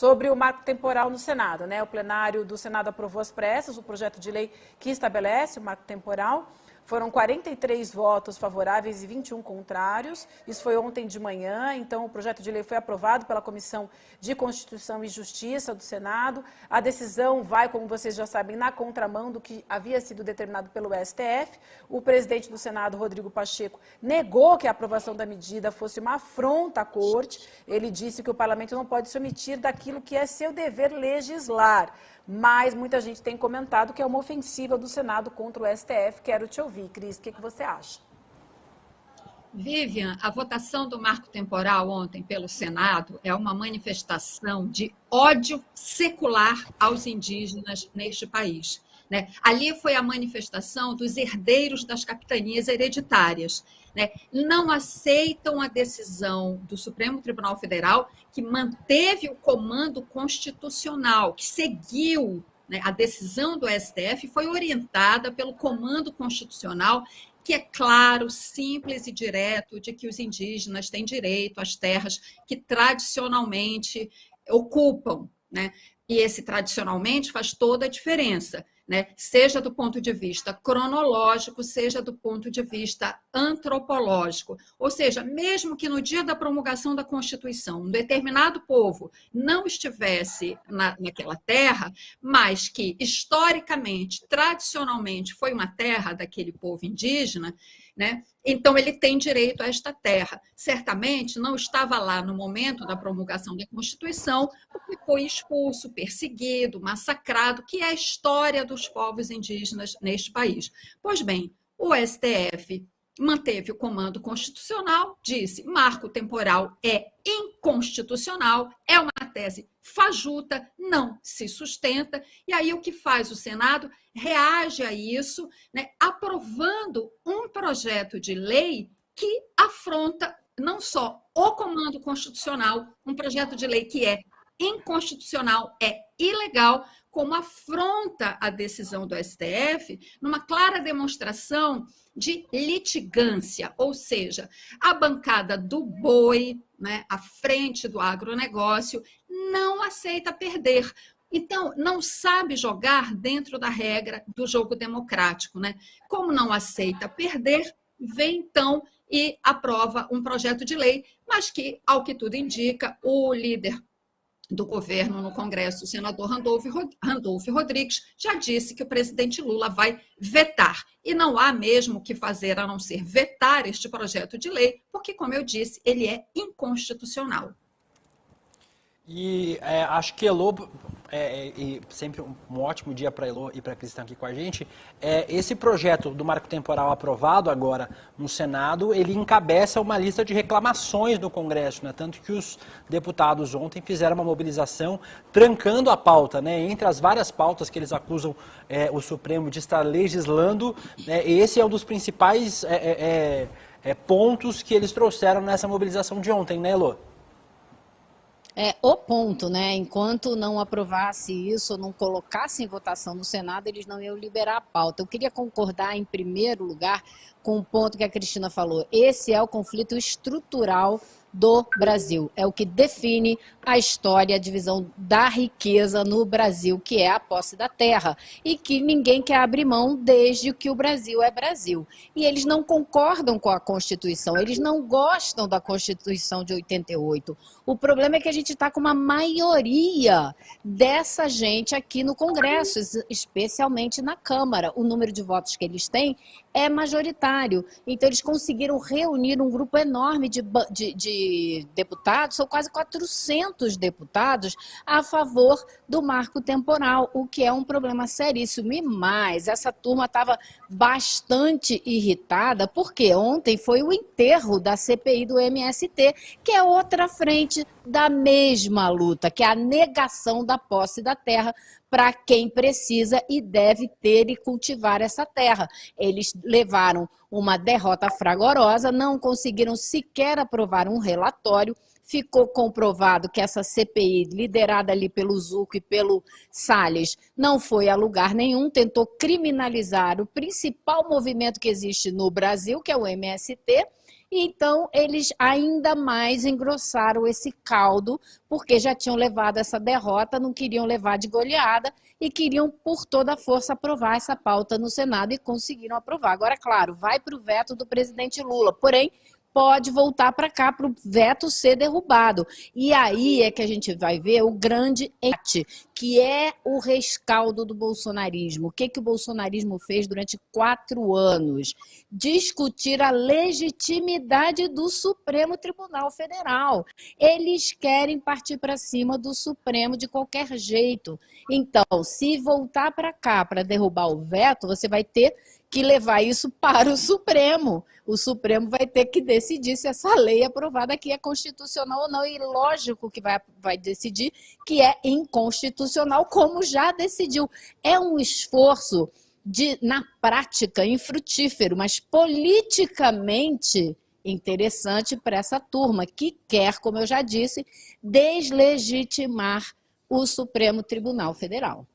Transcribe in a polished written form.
sobre o marco temporal no Senado, né? O plenário do Senado aprovou às pressas o projeto de lei que estabelece o marco temporal. Foram 43 votos favoráveis e 21 contrários. Isso foi ontem de manhã, então o projeto de lei foi aprovado pela Comissão de Constituição e Justiça do Senado. A decisão vai, como vocês já sabem, na contramão do que havia sido determinado pelo STF. O presidente do Senado, Rodrigo Pacheco, negou que a aprovação da medida fosse uma afronta à Corte. Ele disse que o parlamento não pode se omitir daquilo que é seu dever legislar. Mas muita gente tem comentado que é uma ofensiva do Senado contra o STF. Quero te ouvir, Cris, o que você acha? Vivian, a votação do marco temporal ontem pelo Senado é uma manifestação de ódio secular aos indígenas neste país, né? Ali foi a manifestação dos herdeiros das capitanias hereditárias, né? Não aceitam a decisão do Supremo Tribunal Federal, que manteve o comando constitucional, que seguiu, né, a decisão do STF, foi orientada pelo comando constitucional, que é claro, simples e direto, de que os indígenas têm direito às terras que tradicionalmente ocupam, né? E esse tradicionalmente faz toda a diferença, né? Seja do ponto de vista cronológico, seja do ponto de vista antropológico. Ou seja, mesmo que no dia da promulgação da Constituição um determinado povo não estivesse naquela terra, mas que historicamente, tradicionalmente foi uma terra daquele povo indígena, né? Então ele tem direito a esta terra. Certamente não estava lá no momento da promulgação da Constituição, porque foi expulso, perseguido, massacrado, que é a história dos povos indígenas neste país. Pois bem, o STF manteve o comando constitucional, disse: marco temporal é inconstitucional, é uma tese fajuta, não se sustenta. E aí o que faz o Senado? Reage a isso, né, aprovando um projeto de lei que afronta não só o comando constitucional, um projeto de lei que é inconstitucional, é ilegal, como afronta a decisão do STF numa clara demonstração de litigância, ou seja, a bancada do boi, né, à frente do agronegócio, não aceita perder. Então, não sabe jogar dentro da regra do jogo democrático, né? Como não aceita perder, vem então e aprova um projeto de lei, mas que, ao que tudo indica, o líder do governo no Congresso, o senador Randolph Rodrigues, já disse que o presidente Lula vai vetar. E não há mesmo o que fazer a não ser vetar este projeto de lei, porque, como eu disse, ele é inconstitucional. E acho que Elô, e sempre um ótimo dia para Elô e para a Cris estar aqui com a gente, esse projeto do marco temporal aprovado agora no Senado, ele encabeça uma lista de reclamações no Congresso, né? Tanto que os deputados ontem fizeram uma mobilização trancando a pauta, né? Entre as várias pautas que eles acusam o Supremo de estar legislando, esse é um dos principais pontos que eles trouxeram nessa mobilização de ontem, né, Elô? É o ponto, né? Enquanto não aprovasse isso, não colocasse em votação no Senado, eles não iam liberar a pauta. Eu queria concordar, em primeiro lugar, com o ponto que a Cristina falou. Esse é o conflito estrutural do Brasil. É o que define a história, a divisão da riqueza no Brasil, que é a posse da terra, e que ninguém quer abrir mão desde que o Brasil é Brasil. E eles não concordam com a Constituição, eles não gostam da Constituição de 88. O problema é que a gente está com uma maioria dessa gente aqui no Congresso, especialmente na Câmara. O número de votos que eles têm é majoritário. Então, eles conseguiram reunir um grupo enorme de deputados, são quase 400 deputados a favor do marco temporal, o que é um problema seríssimo. E mais, essa turma estava bastante irritada, porque ontem foi o enterro da CPI do MST, que é outra frente da mesma luta, que é a negação da posse da terra para quem precisa e deve ter e cultivar essa terra. Eles levaram uma derrota fragorosa, não conseguiram sequer aprovar um relatório. Ficou comprovado que essa CPI, liderada ali pelo Zucco e pelo Salles, não foi a lugar nenhum, tentou criminalizar o principal movimento que existe no Brasil, que é o MST, Então, eles ainda mais engrossaram esse caldo, porque já tinham levado essa derrota, não queriam levar de goleada e queriam, por toda a força, aprovar essa pauta no Senado e conseguiram aprovar. Agora, claro, vai para o veto do presidente Lula, porém, pode voltar para cá para o veto ser derrubado. E aí é que a gente vai ver o grande embate, que é o rescaldo do bolsonarismo. O que o bolsonarismo fez durante 4 anos? Discutir a legitimidade do Supremo Tribunal Federal. Eles querem partir para cima do Supremo de qualquer jeito. Então, se voltar para cá para derrubar o veto, você vai ter que levar isso para o Supremo. O Supremo vai ter que decidir se essa lei aprovada aqui é constitucional ou não. E lógico que vai decidir que é inconstitucional, como já decidiu. É um esforço na prática, infrutífero, mas politicamente interessante para essa turma que quer, como eu já disse, deslegitimar o Supremo Tribunal Federal.